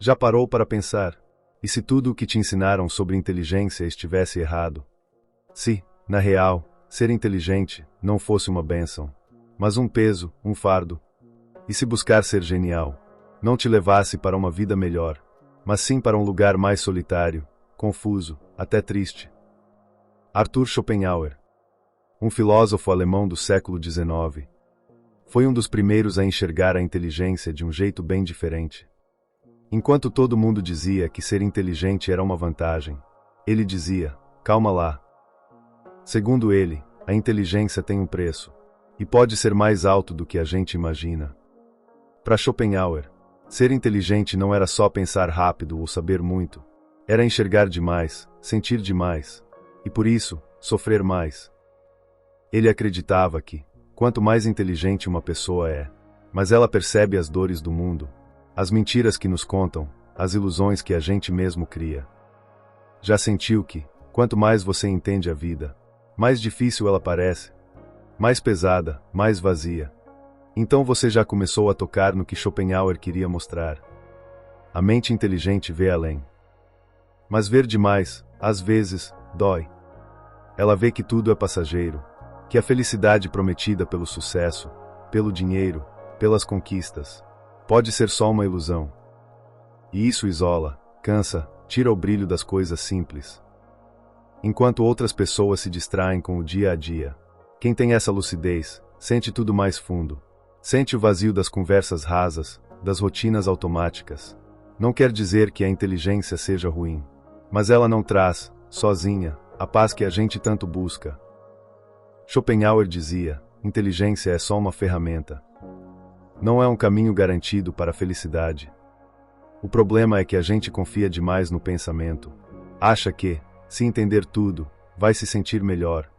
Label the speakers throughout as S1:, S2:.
S1: Já parou para pensar? E se tudo o que te ensinaram sobre inteligência estivesse errado? Se, na real, ser inteligente não fosse uma bênção, mas um peso, um fardo? E se buscar ser genial não te levasse para uma vida melhor, mas sim para um lugar mais solitário, confuso, até triste? Arthur Schopenhauer, um filósofo alemão do século XIX, foi um dos primeiros a enxergar a inteligência de um jeito bem diferente. Enquanto todo mundo dizia que ser inteligente era uma vantagem, ele dizia: calma lá. Segundo ele, a inteligência tem um preço, e pode ser mais alto do que a gente imagina. Para Schopenhauer, ser inteligente não era só pensar rápido ou saber muito, era enxergar demais, sentir demais, e por isso, sofrer mais. Ele acreditava que, quanto mais inteligente uma pessoa é, mais ela percebe as dores do mundo, as mentiras que nos contam, as ilusões que a gente mesmo cria. Já sentiu que, quanto mais você entende a vida, mais difícil ela parece, mais pesada, mais vazia? Então você já começou a tocar no que Schopenhauer queria mostrar. A mente inteligente vê além. Mas ver demais, às vezes, dói. Ela vê que tudo é passageiro, que a felicidade prometida pelo sucesso, pelo dinheiro, pelas conquistas, pode ser só uma ilusão. E isso isola, cansa, tira o brilho das coisas simples. Enquanto outras pessoas se distraem com o dia a dia, quem tem essa lucidez, sente tudo mais fundo. Sente o vazio das conversas rasas, das rotinas automáticas. Não quer dizer que a inteligência seja ruim, mas ela não traz, sozinha, a paz que a gente tanto busca. Schopenhauer dizia: inteligência é só uma ferramenta. Não é um caminho garantido para a felicidade. O problema é que a gente confia demais no pensamento. Acha que, se entender tudo, vai se sentir melhor.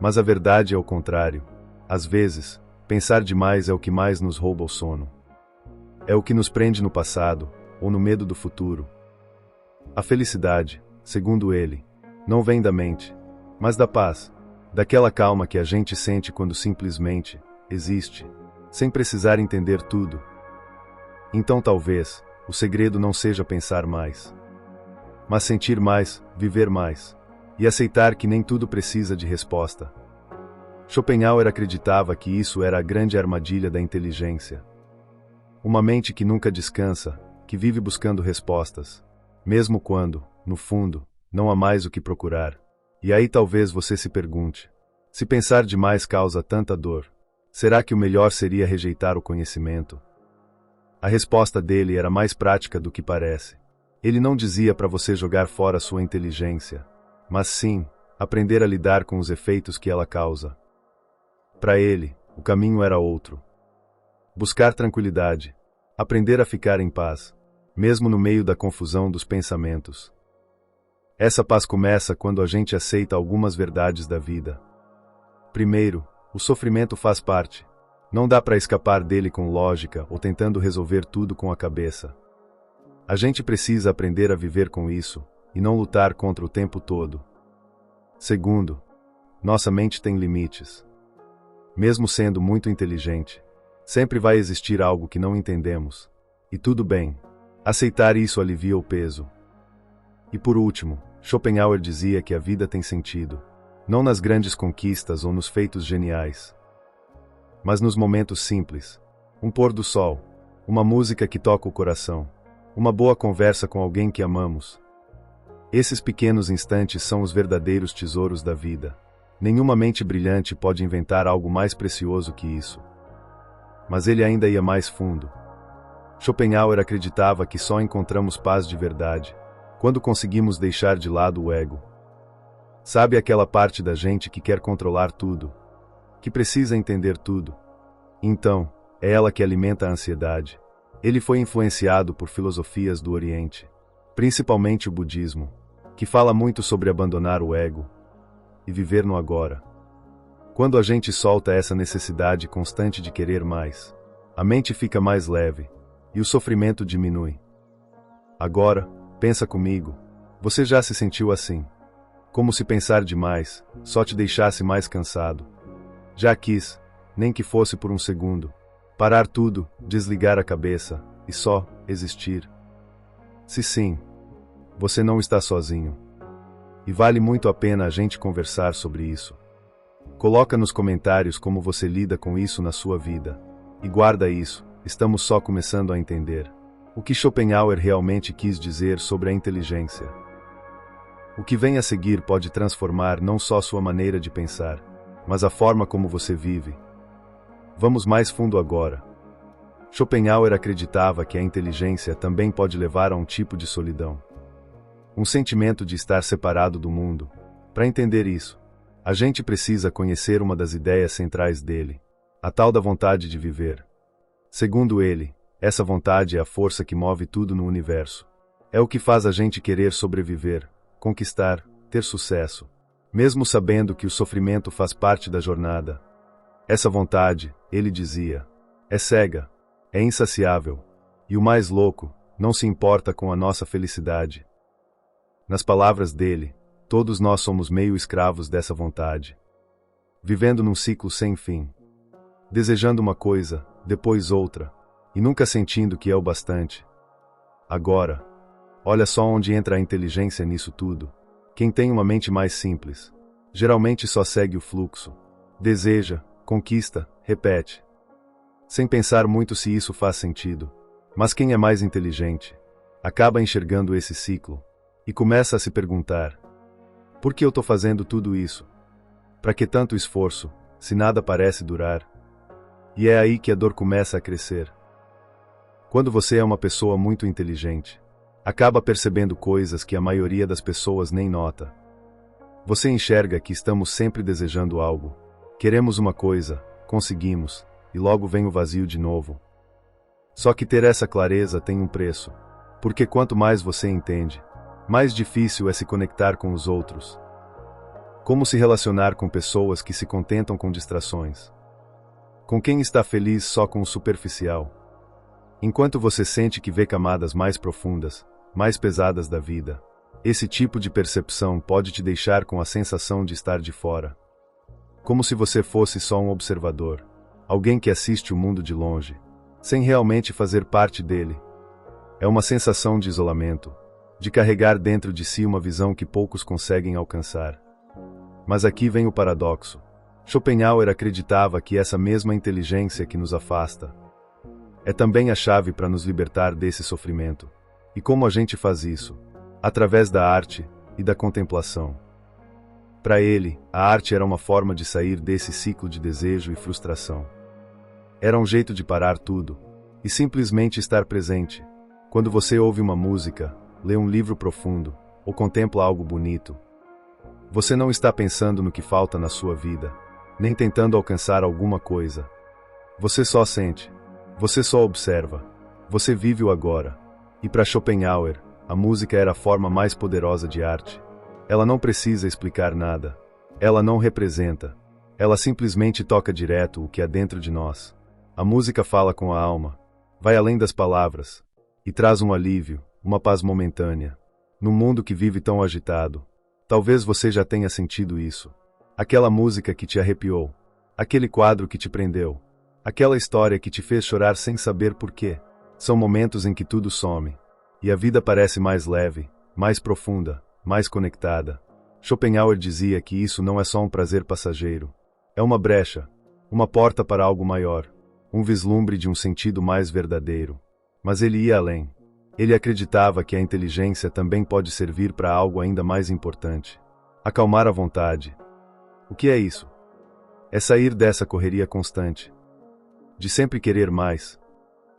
S1: Mas a verdade é o contrário. Às vezes, pensar demais é o que mais nos rouba o sono. É o que nos prende no passado, ou no medo do futuro. A felicidade, segundo ele, não vem da mente, mas da paz, daquela calma que a gente sente quando simplesmente existe, sem precisar entender tudo. Então talvez, o segredo não seja pensar mais, mas sentir mais, viver mais, e aceitar que nem tudo precisa de resposta. Schopenhauer acreditava que isso era a grande armadilha da inteligência. Uma mente que nunca descansa, que vive buscando respostas, mesmo quando, no fundo, não há mais o que procurar. E aí talvez você se pergunte: se pensar demais causa tanta dor, será que o melhor seria rejeitar o conhecimento? A resposta dele era mais prática do que parece. Ele não dizia para você jogar fora sua inteligência, mas sim, aprender a lidar com os efeitos que ela causa. Para ele, o caminho era outro. Buscar tranquilidade, aprender a ficar em paz, mesmo no meio da confusão dos pensamentos. Essa paz começa quando a gente aceita algumas verdades da vida. Primeiro, o sofrimento faz parte. Não dá para escapar dele com lógica ou tentando resolver tudo com a cabeça. A gente precisa aprender a viver com isso, e não lutar contra o tempo todo. Segundo, nossa mente tem limites. Mesmo sendo muito inteligente, sempre vai existir algo que não entendemos. E tudo bem. Aceitar isso alivia o peso. E por último, Schopenhauer dizia que a vida tem sentido, não nas grandes conquistas ou nos feitos geniais, mas nos momentos simples. Um pôr do sol, uma música que toca o coração, uma boa conversa com alguém que amamos. Esses pequenos instantes são os verdadeiros tesouros da vida. Nenhuma mente brilhante pode inventar algo mais precioso que isso. Mas ele ainda ia mais fundo. Schopenhauer acreditava que só encontramos paz de verdade quando conseguimos deixar de lado o ego. Sabe aquela parte da gente que quer controlar tudo, que precisa entender tudo? Então, é ela que alimenta a ansiedade. Ele foi influenciado por filosofias do Oriente, principalmente o budismo, que fala muito sobre abandonar o ego e viver no agora. Quando a gente solta essa necessidade constante de querer mais, a mente fica mais leve e o sofrimento diminui. Agora, pensa comigo, você já se sentiu assim? Como se pensar demais só te deixasse mais cansado? Já quis, nem que fosse por um segundo, parar tudo, desligar a cabeça e só existir? Se sim, você não está sozinho. E vale muito a pena a gente conversar sobre isso. Coloca nos comentários como você lida com isso na sua vida. E guarda isso, estamos só começando a entender o que Schopenhauer realmente quis dizer sobre a inteligência. O que vem a seguir pode transformar não só sua maneira de pensar, mas a forma como você vive. Vamos mais fundo agora. Schopenhauer acreditava que a inteligência também pode levar a um tipo de solidão. Um sentimento de estar separado do mundo. Para entender isso, a gente precisa conhecer uma das ideias centrais dele, a tal da vontade de viver. Segundo ele, essa vontade é a força que move tudo no universo. É o que faz a gente querer sobreviver, conquistar, ter sucesso, mesmo sabendo que o sofrimento faz parte da jornada. Essa vontade, ele dizia, é cega, é insaciável, e o mais louco, não se importa com a nossa felicidade. Nas palavras dele, todos nós somos meio escravos dessa vontade, vivendo num ciclo sem fim, desejando uma coisa, depois outra, e nunca sentindo que é o bastante. Agora, olha só onde entra a inteligência nisso tudo. Quem tem uma mente mais simples, geralmente só segue o fluxo, deseja, conquista, repete, sem pensar muito se isso faz sentido. Mas quem é mais inteligente, acaba enxergando esse ciclo, e começa a se perguntar: por que eu estou fazendo tudo isso? Para que tanto esforço, se nada parece durar? E é aí que a dor começa a crescer. Quando você é uma pessoa muito inteligente, acaba percebendo coisas que a maioria das pessoas nem nota. Você enxerga que estamos sempre desejando algo. Queremos uma coisa, conseguimos, e logo vem o vazio de novo. Só que ter essa clareza tem um preço, porque quanto mais você entende, mais difícil é se conectar com os outros. Como se relacionar com pessoas que se contentam com distrações? Com quem está feliz só com o superficial? Enquanto você sente que vê camadas mais profundas, mais pesadas da vida, esse tipo de percepção pode te deixar com a sensação de estar de fora. Como se você fosse só um observador, alguém que assiste o mundo de longe, sem realmente fazer parte dele. É uma sensação de isolamento, de carregar dentro de si uma visão que poucos conseguem alcançar. Mas aqui vem o paradoxo. Schopenhauer acreditava que essa mesma inteligência que nos afasta é também a chave para nos libertar desse sofrimento. E como a gente faz isso? Através da arte e da contemplação. Para ele, a arte era uma forma de sair desse ciclo de desejo e frustração. Era um jeito de parar tudo e simplesmente estar presente. Quando você ouve uma música, lê um livro profundo ou contempla algo bonito, você não está pensando no que falta na sua vida, nem tentando alcançar alguma coisa. Você só sente. Você só observa. Você vive o agora. E para Schopenhauer, a música era a forma mais poderosa de arte. Ela não precisa explicar nada. Ela não representa. Ela simplesmente toca direto o que há dentro de nós. A música fala com a alma, vai além das palavras, e traz um alívio, uma paz momentânea. Num mundo que vive tão agitado, talvez você já tenha sentido isso. Aquela música que te arrepiou, aquele quadro que te prendeu, aquela história que te fez chorar sem saber por quê. São momentos em que tudo some, e a vida parece mais leve, mais profunda, mais conectada. Schopenhauer dizia que isso não é só um prazer passageiro. É uma brecha, uma porta para algo maior, um vislumbre de um sentido mais verdadeiro. Mas ele ia além. Ele acreditava que a inteligência também pode servir para algo ainda mais importante: acalmar a vontade. O que é isso? É sair dessa correria constante, de sempre querer mais,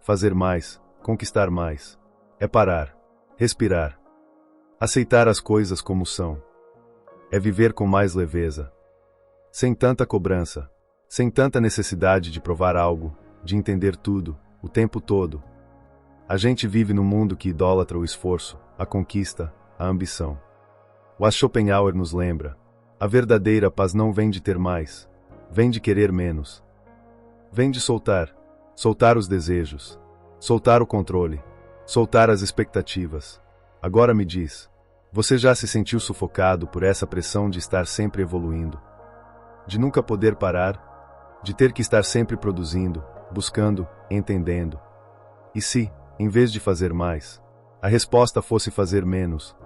S1: fazer mais, conquistar mais. É parar, respirar, aceitar as coisas como são. É viver com mais leveza, sem tanta cobrança, sem tanta necessidade de provar algo, de entender tudo, o tempo todo. A gente vive num mundo que idolatra o esforço, a conquista, a ambição. O Schopenhauer nos lembra: a verdadeira paz não vem de ter mais, vem de querer menos. Vem de soltar os desejos, soltar o controle, soltar as expectativas. Agora me diz, você já se sentiu sufocado por essa pressão de estar sempre evoluindo? De nunca poder parar? De ter que estar sempre produzindo, buscando, entendendo? E se, em vez de fazer mais, a resposta fosse fazer menos?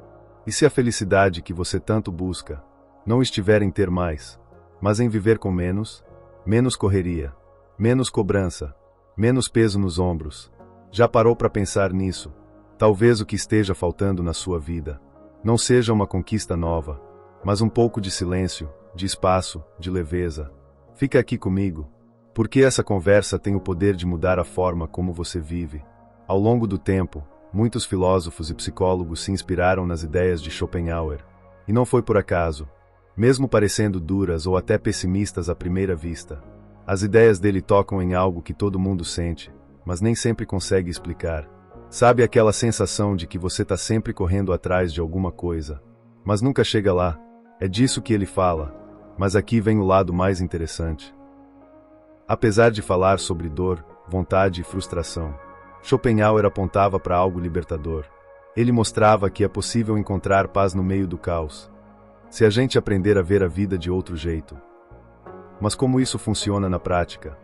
S1: E se a felicidade que você tanto busca não estiver em ter mais, mas em viver com menos? Menos correria, menos cobrança, menos peso nos ombros. Já parou para pensar nisso? Talvez o que esteja faltando na sua vida não seja uma conquista nova, mas um pouco de silêncio, de espaço, de leveza. Fica aqui comigo, porque essa conversa tem o poder de mudar a forma como você vive. Ao longo do tempo, muitos filósofos e psicólogos se inspiraram nas ideias de Schopenhauer. E não foi por acaso. Mesmo parecendo duras ou até pessimistas à primeira vista, as ideias dele tocam em algo que todo mundo sente, mas nem sempre consegue explicar. Sabe aquela sensação de que você está sempre correndo atrás de alguma coisa, mas nunca chega lá? É disso que ele fala, mas aqui vem o lado mais interessante. Apesar de falar sobre dor, vontade e frustração, Schopenhauer apontava para algo libertador. Ele mostrava que é possível encontrar paz no meio do caos, se a gente aprender a ver a vida de outro jeito. Mas como isso funciona na prática?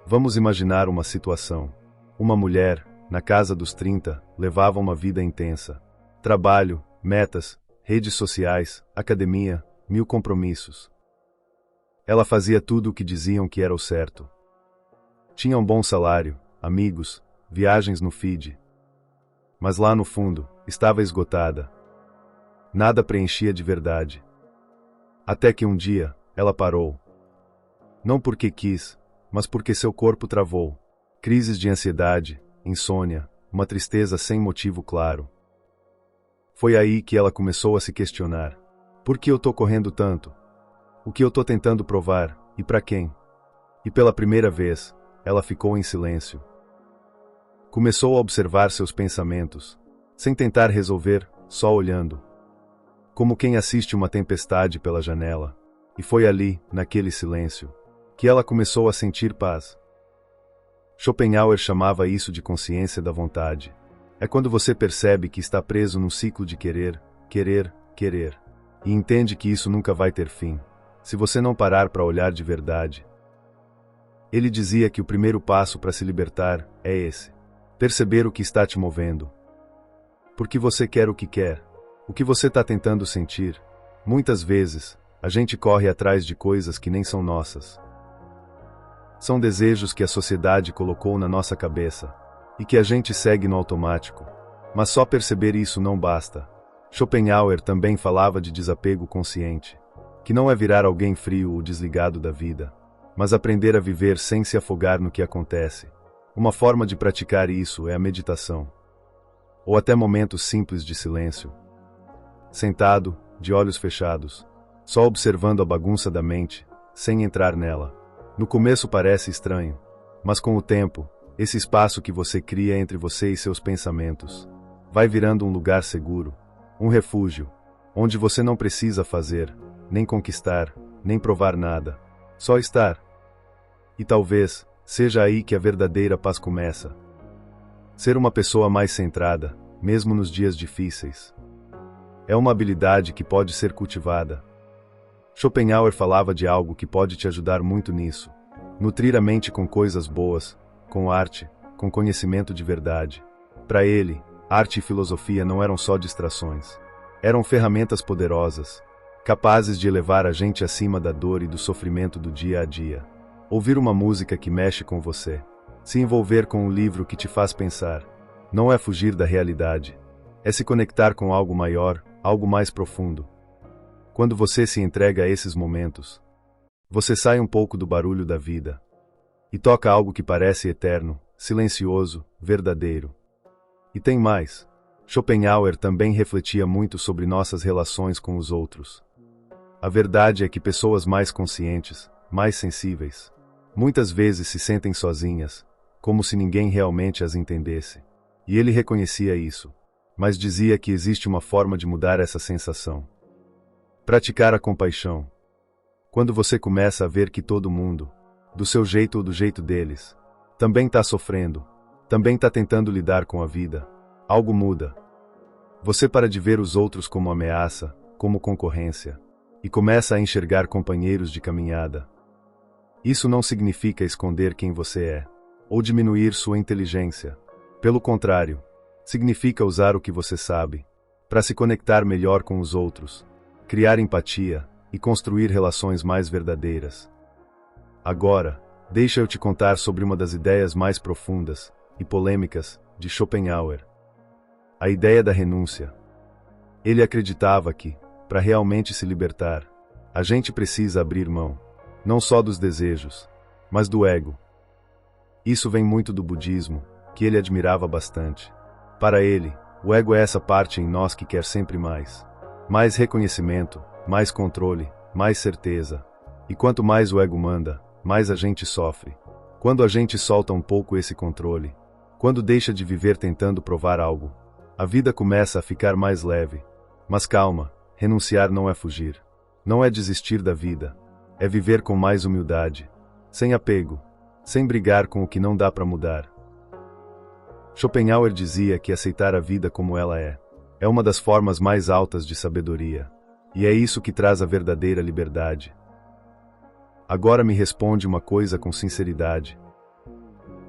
S1: Vamos imaginar uma situação. Uma mulher, na casa dos 30, levava uma vida intensa. Trabalho, metas, redes sociais, academia, 1000 compromissos. Ela fazia tudo o que diziam que era o certo. Tinha um bom salário, amigos, viagens no feed. Mas lá no fundo, estava esgotada. Nada preenchia de verdade. Até que um dia, ela parou. Não porque quis, mas porque seu corpo travou. Crises de ansiedade, insônia, uma tristeza sem motivo claro. Foi aí que ela começou a se questionar. Por que eu tô correndo tanto? O que eu tô tentando provar, e para quem? E pela primeira vez, ela ficou em silêncio. Começou a observar seus pensamentos, sem tentar resolver, só olhando. Como quem assiste uma tempestade pela janela. E foi ali, naquele silêncio, que ela começou a sentir paz. Schopenhauer chamava isso de consciência da vontade. É quando você percebe que está preso num ciclo de querer, querer, querer. E entende que isso nunca vai ter fim, se você não parar para olhar de verdade. Ele dizia que o primeiro passo para se libertar é esse: perceber o que está te movendo. Porque você quer o que quer. O que você está tentando sentir? Muitas vezes, a gente corre atrás de coisas que nem são nossas. São desejos que a sociedade colocou na nossa cabeça, e que a gente segue no automático. Mas só perceber isso não basta. Schopenhauer também falava de desapego consciente, que não é virar alguém frio ou desligado da vida, mas aprender a viver sem se afogar no que acontece. Uma forma de praticar isso é a meditação. Ou até momentos simples de silêncio. Sentado, de olhos fechados, só observando a bagunça da mente, sem entrar nela. No começo parece estranho, mas com o tempo, esse espaço que você cria entre você e seus pensamentos vai virando um lugar seguro, um refúgio, onde você não precisa fazer, nem conquistar, nem provar nada, só estar. E talvez seja aí que a verdadeira paz começa. Ser uma pessoa mais centrada, mesmo nos dias difíceis. É uma habilidade que pode ser cultivada. Schopenhauer falava de algo que pode te ajudar muito nisso. Nutrir a mente com coisas boas, com arte, com conhecimento de verdade. Para ele, arte e filosofia não eram só distrações. Eram ferramentas poderosas, capazes de elevar a gente acima da dor e do sofrimento do dia a dia. Ouvir uma música que mexe com você. Se envolver com um livro que te faz pensar. Não é fugir da realidade. É se conectar com algo maior, algo mais profundo. Quando você se entrega a esses momentos, você sai um pouco do barulho da vida e toca algo que parece eterno, silencioso, verdadeiro. E tem mais. Schopenhauer também refletia muito sobre nossas relações com os outros. A verdade é que pessoas mais conscientes, mais sensíveis, muitas vezes se sentem sozinhas, como se ninguém realmente as entendesse. E ele reconhecia isso, mas dizia que existe uma forma de mudar essa sensação. Praticar a compaixão. Quando você começa a ver que todo mundo, do seu jeito ou do jeito deles, também está sofrendo, também está tentando lidar com a vida, algo muda. Você para de ver os outros como ameaça, como concorrência, e começa a enxergar companheiros de caminhada. Isso não significa esconder quem você é, ou diminuir sua inteligência. Pelo contrário, Significa usar o que você sabe para se conectar melhor com os outros, criar empatia e construir relações mais verdadeiras. Agora, deixa eu te contar sobre uma das ideias mais profundas e polêmicas de Schopenhauer: a ideia da renúncia. Ele acreditava que, para realmente se libertar, a gente precisa abrir mão, não só dos desejos, mas do ego. Isso vem muito do budismo, que ele admirava bastante. Para ele, o ego é essa parte em nós que quer sempre mais. Mais reconhecimento, mais controle, mais certeza. E quanto mais o ego manda, mais a gente sofre. Quando a gente solta um pouco esse controle, quando deixa de viver tentando provar algo, a vida começa a ficar mais leve. Mas calma, renunciar não é fugir. Não é desistir da vida. É viver com mais humildade, sem apego, sem brigar com o que não dá para mudar. Schopenhauer dizia que aceitar a vida como ela é uma das formas mais altas de sabedoria, e é isso que traz a verdadeira liberdade. Agora me responde uma coisa com sinceridade.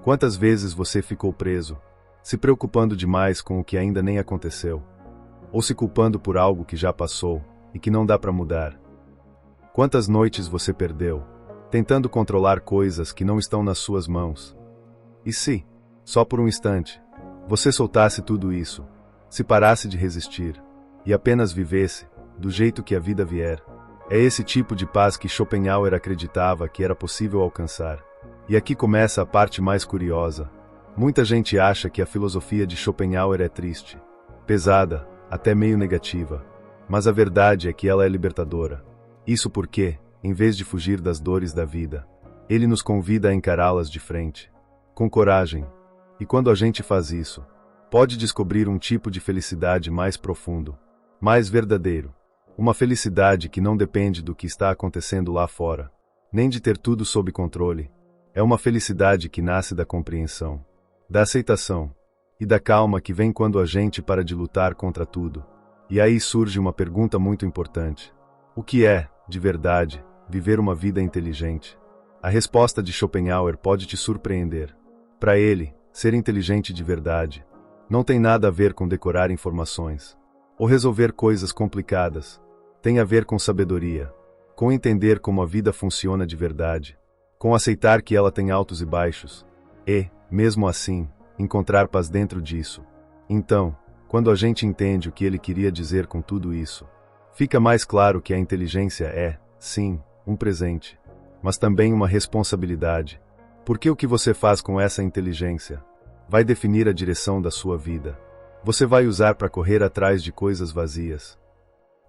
S1: Quantas vezes você ficou preso, se preocupando demais com o que ainda nem aconteceu, ou se culpando por algo que já passou e que não dá para mudar? Quantas noites você perdeu, tentando controlar coisas que não estão nas suas mãos? E se, só por um instante, você soltasse tudo isso, se parasse de resistir, e apenas vivesse, do jeito que a vida vier? É esse tipo de paz que Schopenhauer acreditava que era possível alcançar. E aqui começa a parte mais curiosa. Muita gente acha que a filosofia de Schopenhauer é triste, pesada, até meio negativa. Mas a verdade é que ela é libertadora. Isso porque, em vez de fugir das dores da vida, ele nos convida a encará-las de frente, com coragem. E quando a gente faz isso, pode descobrir um tipo de felicidade mais profundo, mais verdadeiro. Uma felicidade que não depende do que está acontecendo lá fora, nem de ter tudo sob controle. É uma felicidade que nasce da compreensão, da aceitação e da calma que vem quando a gente para de lutar contra tudo. E aí surge uma pergunta muito importante. O que é, de verdade, viver uma vida inteligente? A resposta de Schopenhauer pode te surpreender. Para ele, ser inteligente de verdade não tem nada a ver com decorar informações ou resolver coisas complicadas. Tem a ver com sabedoria, com entender como a vida funciona de verdade, com aceitar que ela tem altos e baixos, e, mesmo assim, encontrar paz dentro disso. Então, quando a gente entende o que ele queria dizer com tudo isso, fica mais claro que a inteligência é, sim, um presente, mas também uma responsabilidade. Porque o que você faz com essa inteligência vai definir a direção da sua vida. Você vai usar para correr atrás de coisas vazias,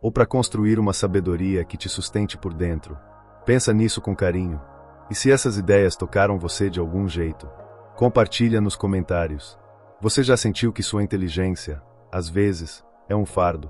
S1: ou para construir uma sabedoria que te sustente por dentro. Pensa nisso com carinho. E se essas ideias tocaram você de algum jeito, compartilha nos comentários. Você já sentiu que sua inteligência, às vezes, é um fardo?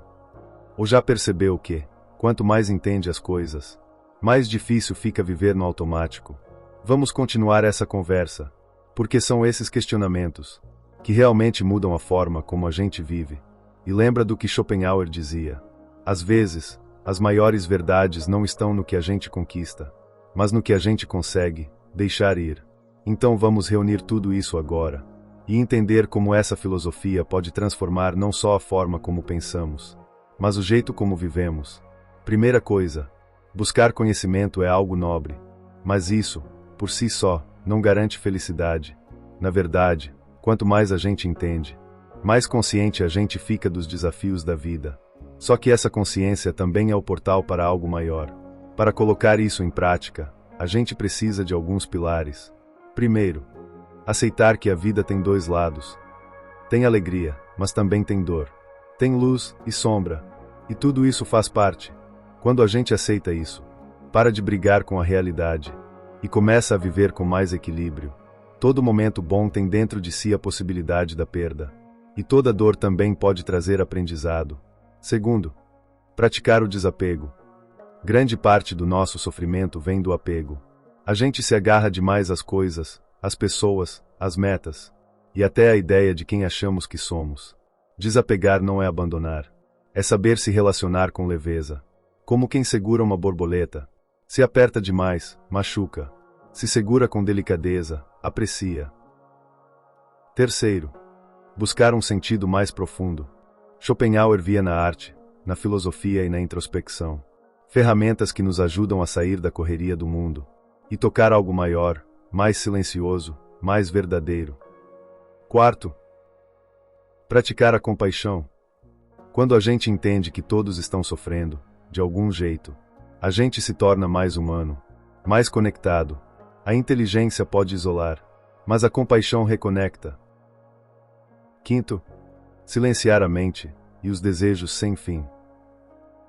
S1: Ou já percebeu que, quanto mais entende as coisas, mais difícil fica viver no automático? Vamos continuar essa conversa, porque são esses questionamentos que realmente mudam a forma como a gente vive. E lembra do que Schopenhauer dizia: às vezes, as maiores verdades não estão no que a gente conquista, mas no que a gente consegue deixar ir. Então vamos reunir tudo isso agora e entender como essa filosofia pode transformar não só a forma como pensamos, mas o jeito como vivemos. Primeira coisa, buscar conhecimento é algo nobre, mas isso, por si só, não garante felicidade. Na verdade, quanto mais a gente entende, mais consciente a gente fica dos desafios da vida. Só que essa consciência também é o portal para algo maior. Para colocar isso em prática, a gente precisa de alguns pilares. Primeiro, aceitar que a vida tem dois lados. Tem alegria, mas também tem dor. Tem luz e sombra. E tudo isso faz parte. Quando a gente aceita isso, para de brigar com a realidade e começa a viver com mais equilíbrio. Todo momento bom tem dentro de si a possibilidade da perda. E toda dor também pode trazer aprendizado. Segundo, praticar o desapego. Grande parte do nosso sofrimento vem do apego. A gente se agarra demais às coisas, às pessoas, às metas, e até à ideia de quem achamos que somos. Desapegar não é abandonar. É saber se relacionar com leveza. Como quem segura uma borboleta. Se aperta demais, machuca. Se segura com delicadeza, aprecia. Terceiro, buscar um sentido mais profundo. Schopenhauer via na arte, na filosofia e na introspecção ferramentas que nos ajudam a sair da correria do mundo e tocar algo maior, mais silencioso, mais verdadeiro. Quarto, praticar a compaixão. Quando a gente entende que todos estão sofrendo, de algum jeito, a gente se torna mais humano, mais conectado. A inteligência pode isolar, mas a compaixão reconecta. Quinto, silenciar a mente e os desejos sem fim.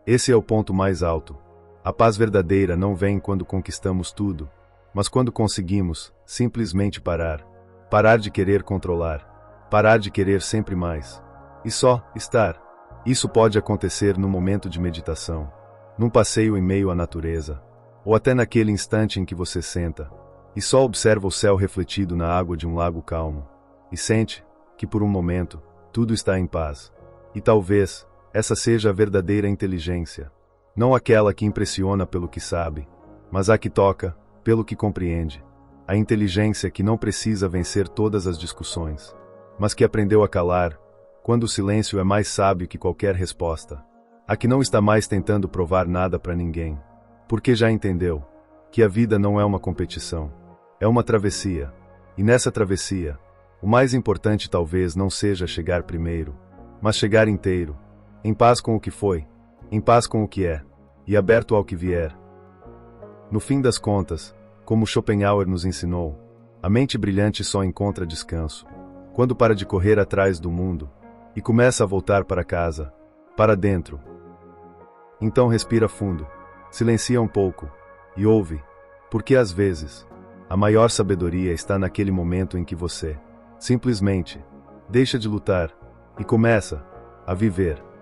S1: Esse é o ponto mais alto. A paz verdadeira não vem quando conquistamos tudo, mas quando conseguimos simplesmente parar. Parar de querer controlar. Parar de querer sempre mais. E só estar. Isso pode acontecer no momento de meditação, num passeio em meio à natureza, ou até naquele instante em que você senta e só observa o céu refletido na água de um lago calmo, e sente que por um momento tudo está em paz. E talvez essa seja a verdadeira inteligência, não aquela que impressiona pelo que sabe, mas a que toca pelo que compreende. A inteligência que não precisa vencer todas as discussões, mas que aprendeu a calar quando o silêncio é mais sábio que qualquer resposta. A que não está mais tentando provar nada para ninguém, porque já entendeu que a vida não é uma competição, é uma travessia. E nessa travessia, o mais importante talvez não seja chegar primeiro, mas chegar inteiro, em paz com o que foi, em paz com o que é, e aberto ao que vier. No fim das contas, como Schopenhauer nos ensinou, a mente brilhante só encontra descanso quando para de correr atrás do mundo e começa a voltar para casa, para dentro. Então respira fundo, silencia um pouco e ouve, porque às vezes a maior sabedoria está naquele momento em que você simplesmente deixa de lutar e começa a viver.